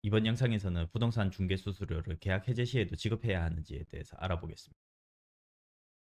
이번 영상에서는 부동산 중개 수수료를 계약 해제 시에도 지급해야 하는지에 대해서 알아보겠습니다.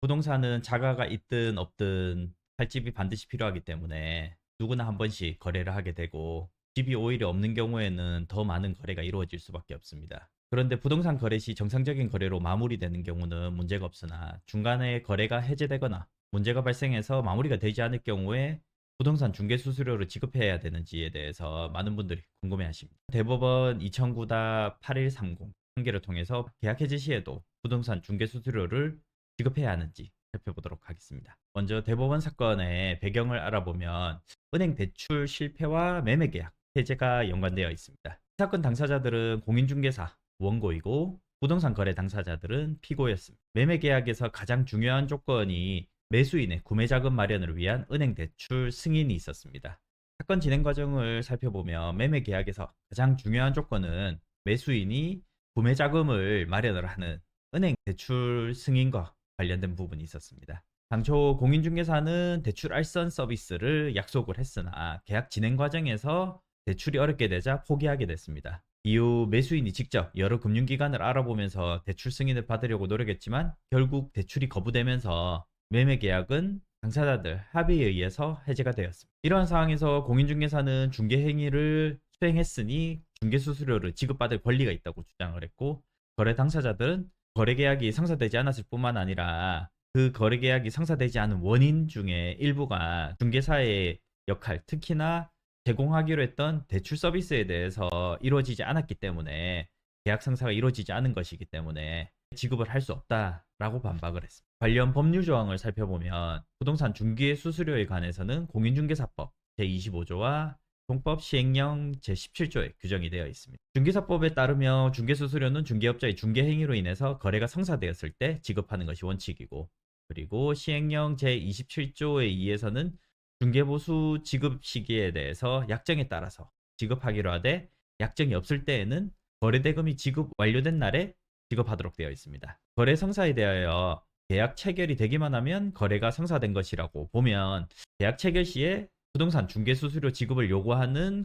부동산은 자가가 있든 없든 칼집이 반드시 필요하기 때문에 누구나 한 번씩 거래를 하게 되고, 집이 오히려 없는 경우에는 더 많은 거래가 이루어질 수밖에 없습니다. 그런데 부동산 거래 시 정상적인 거래로 마무리되는 경우는 문제가 없으나, 중간에 거래가 해제되거나 문제가 발생해서 마무리가 되지 않을 경우에 부동산 중개 수수료를 지급해야 되는지에 대해서 많은 분들이 궁금해하십니다. 대법원 2009-8130 판결을 통해서 계약 해지 시에도 부동산 중개 수수료를 지급해야 하는지 살펴보도록 하겠습니다. 먼저 대법원 사건의 배경을 알아보면, 은행 대출 실패와 매매 계약 해제가 연관되어 있습니다. 사건 당사자들은 공인중개사, 원고이고, 부동산 거래 당사자들은 피고였습니다. 매매 계약에서 가장 중요한 조건이 매수인의 구매 자금 마련을 위한 은행 대출 승인이 있었습니다. 사건 진행 과정을 살펴보면, 매매 계약에서 가장 중요한 조건은 매수인이 구매 자금을 마련을 하는 은행 대출 승인과 관련된 부분이 있었습니다. 당초 공인중개사는 대출 알선 서비스를 약속을 했으나, 계약 진행 과정에서 대출이 어렵게 되자 포기하게 됐습니다. 이후 매수인이 직접 여러 금융기관을 알아보면서 대출 승인을 받으려고 노력했지만, 결국 대출이 거부되면서 매매 계약은 당사자들 합의에 의해서 해제가 되었습니다. 이러한 상황에서 공인중개사는 중개행위를 수행했으니 중개수수료를 지급받을 권리가 있다고 주장을 했고, 거래 당사자들은 거래계약이 성사되지 않았을 뿐만 아니라 그 거래계약이 성사되지 않은 원인 중에 일부가 중개사의 역할, 특히나 제공하기로 했던 대출 서비스에 대해서 이루어지지 않았기 때문에, 계약 성사가 이루어지지 않은 것이기 때문에 지급을 할 수 없다라고 반박을 했습니다. 관련 법률 조항을 살펴보면, 부동산 중개 수수료에 관해서는 공인중개사법 제25조와 공법 시행령 제17조에 규정이 되어 있습니다. 중개사법에 따르면 중개수수료는 중개업자의 중개행위로 인해서 거래가 성사되었을 때 지급하는 것이 원칙이고, 그리고 시행령 제27조에 의해서는 중개보수 지급 시기에 대해서 약정에 따라서 지급하기로 하되, 약정이 없을 때에는 거래대금이 지급 완료된 날에 지급하도록 되어 있습니다. 거래 성사에 대하여 계약 체결이 되기만 하면 거래가 성사된 것이라고 보면, 계약 체결 시에 부동산 중개 수수료 지급을 요구하는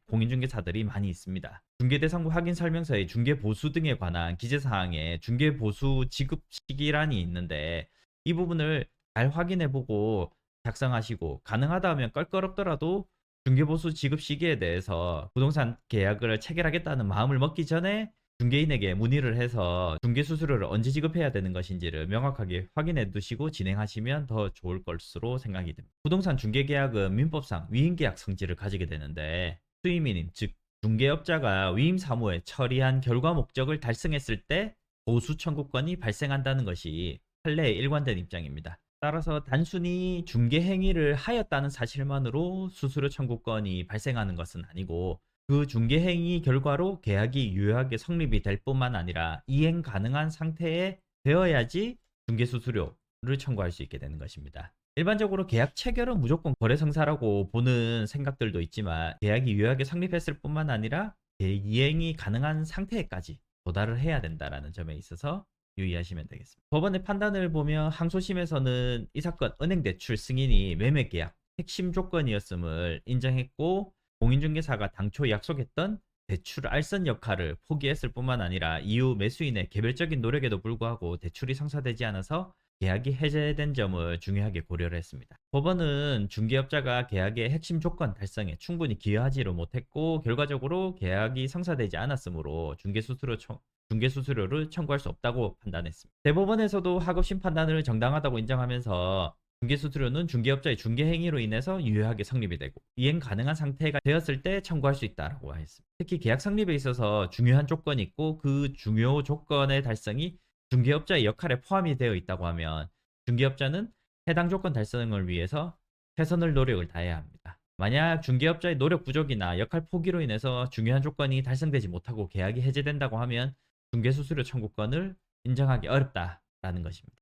공인중개사들이 많이 있습니다. 중개대상부 확인 설명서에 중개보수 등에 관한 기재사항에 중개보수 지급 시기란이 있는데, 이 부분을 잘 확인해보고 작성하시고, 가능하다면 껄끄럽더라도 중개보수 지급 시기에 대해서 부동산 계약을 체결하겠다는 마음을 먹기 전에 중개인에게 문의를 해서 중개 수수료를 언제 지급해야 되는 것인지를 명확하게 확인해 두시고 진행하시면 더 좋을 것으로 생각이 됩니다. 부동산 중개 계약은 민법상 위임 계약 성질을 가지게 되는데, 수임인, 즉 중개업자가 위임 사무에 처리한 결과 목적을 달성했을 때 보수 청구권이 발생한다는 것이 판례의 일관된 입장입니다. 따라서 단순히 중개 행위를 하였다는 사실만으로 수수료 청구권이 발생하는 것은 아니고, 그 중개행위 결과로 계약이 유효하게 성립이 될 뿐만 아니라 이행 가능한 상태에 되어야지 중개수수료를 청구할 수 있게 되는 것입니다. 일반적으로 계약 체결은 무조건 거래 성사라고 보는 생각들도 있지만, 계약이 유효하게 성립했을 뿐만 아니라 이행이 가능한 상태까지 도달을 해야 된다는 점에 있어서 유의하시면 되겠습니다. 법원의 판단을 보면, 항소심에서는 이 사건 은행 대출 승인이 매매 계약 핵심 조건이었음을 인정했고, 공인중개사가 당초 약속했던 대출 알선 역할을 포기했을 뿐만 아니라 이후 매수인의 개별적인 노력에도 불구하고 대출이 성사되지 않아서 계약이 해제된 점을 중요하게 고려를 했습니다. 법원은 중개업자가 계약의 핵심 조건 달성에 충분히 기여하지를 못했고, 결과적으로 계약이 성사되지 않았으므로 중개수수료를 청구할 수 없다고 판단했습니다. 대법원에서도 하급심 판단을 정당하다고 인정하면서, 중개수수료는 중개업자의 중개행위로 인해서 유효하게 성립이 되고 이행 가능한 상태가 되었을 때 청구할 수 있다고 했습니다. 특히 계약 성립에 있어서 중요한 조건이 있고, 그 중요 조건의 달성이 중개업자의 역할에 포함이 되어 있다고 하면, 중개업자는 해당 조건 달성을 위해서 최선의 노력을 다해야 합니다. 만약 중개업자의 노력 부족이나 역할 포기로 인해서 중요한 조건이 달성되지 못하고 계약이 해제된다고 하면, 중개수수료 청구권을 인정하기 어렵다라는 것입니다.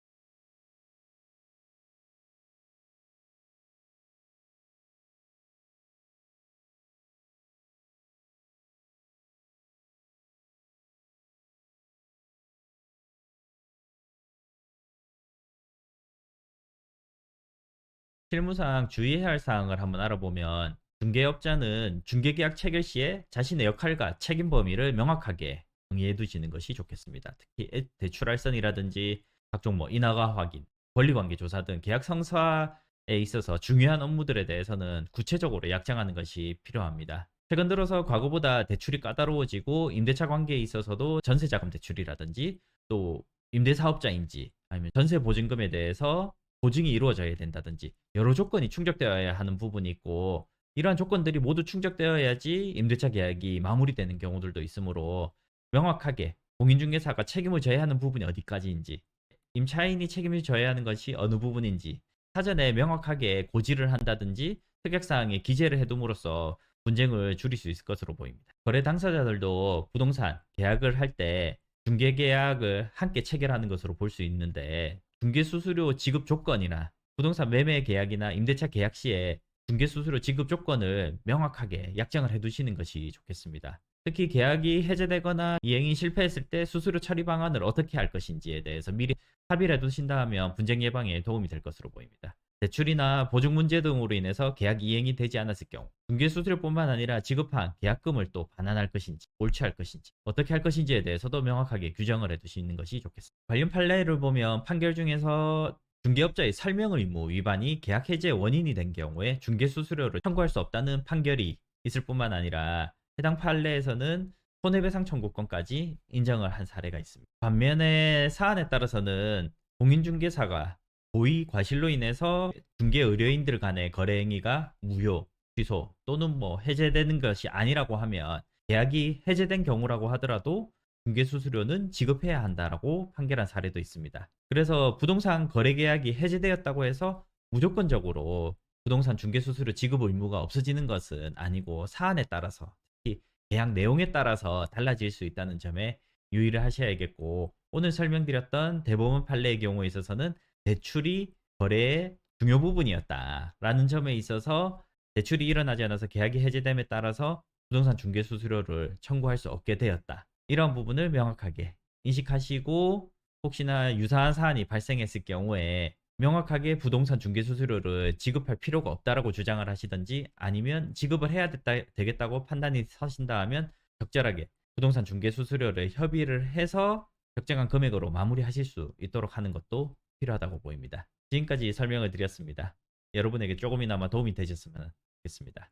실무상 주의해야 할 사항을 한번 알아보면, 중개업자는 중개계약 체결 시에 자신의 역할과 책임 범위를 명확하게 정의해 두시는 것이 좋겠습니다. 특히 대출할선이라든지 각종 뭐 인허가 확인, 권리관계 조사 등 계약 성사에 있어서 중요한 업무들에 대해서는 구체적으로 약정하는 것이 필요합니다. 최근 들어서 과거보다 대출이 까다로워지고 임대차 관계에 있어서도 전세자금 대출이라든지 또 임대사업자인지 아니면 전세보증금에 대해서 보증이 이루어져야 된다든지 여러 조건이 충족되어야 하는 부분이 있고 이러한 조건들이 모두 충족되어야지 임대차 계약이 마무리되는 경우들도 있으므로 명확하게 공인중개사가 책임을 져야 하는 부분이 어디까지인지 임차인이 책임을 져야 하는 것이 어느 부분인지 사전에 명확하게 고지를 한다든지 특약사항에 기재를 해둠으로써 분쟁을 줄일 수 있을 것으로 보입니다. 거래 당사자들도 부동산 계약을 할 때 중개 계약을 함께 체결하는 것으로 볼 수 있는데 중개 수수료 지급 조건이나 부동산 매매 계약이나 임대차 계약 시에 중개 수수료 지급 조건을 명확하게 약정을 해 두시는 것이 좋겠습니다. 특히 계약이 해제되거나 이행이 실패했을 때 수수료 처리 방안을 어떻게 할 것인지에 대해서 미리 합의를 해 두신다면 분쟁 예방에 도움이 될 것으로 보입니다. 대출이나 보증 문제 등으로 인해서 계약 이행이 되지 않았을 경우 중개 수수료뿐만 아니라 지급한 계약금을 또 반환할 것인지 옳지 할 것인지 어떻게 할 것인지에 대해서도 명확하게 규정을 해 두시는 것이 좋겠습니다. 관련 판례를 보면 판결 중에서 중개업자의 설명 의무 위반이 계약 해지의 원인이 된 경우에 중개 수수료를 청구할 수 없다는 판결이 있을 뿐만 아니라 해당 판례에서는 손해배상 청구권까지 인정을 한 사례가 있습니다. 반면에 사안에 따라서는 공인중개사가 고의 과실로 인해서 중개 의뢰인들 간의 거래 행위가 무효, 취소 또는 뭐 해제되는 것이 아니라고 하면 계약이 해제된 경우라고 하더라도 중개 수수료는 지급해야 한다라고 판결한 사례도 있습니다. 그래서 부동산 거래 계약이 해제되었다고 해서 무조건적으로 부동산 중개 수수료 지급 의무가 없어지는 것은 아니고 사안에 따라서 특히 계약 내용에 따라서 달라질 수 있다는 점에 유의를 하셔야겠고 오늘 설명드렸던 대법원 판례의 경우에 있어서는 대출이 거래의 중요 부분이었다라는 점에 있어서 대출이 일어나지 않아서 계약이 해제됨에 따라서 부동산 중개 수수료를 청구할 수 없게 되었다. 이런 부분을 명확하게 인식하시고 혹시나 유사한 사안이 발생했을 경우에 명확하게 부동산 중개 수수료를 지급할 필요가 없다라고 주장을 하시든지 아니면 지급을 해야 되겠다고 판단이 서신다 하면 적절하게 부동산 중개 수수료를 협의를 해서 적정한 금액으로 마무리하실 수 있도록 하는 것도 필요하다고 보입니다. 지금까지 설명을 드렸습니다. 여러분에게 조금이나마 도움이 되셨으면 좋겠습니다.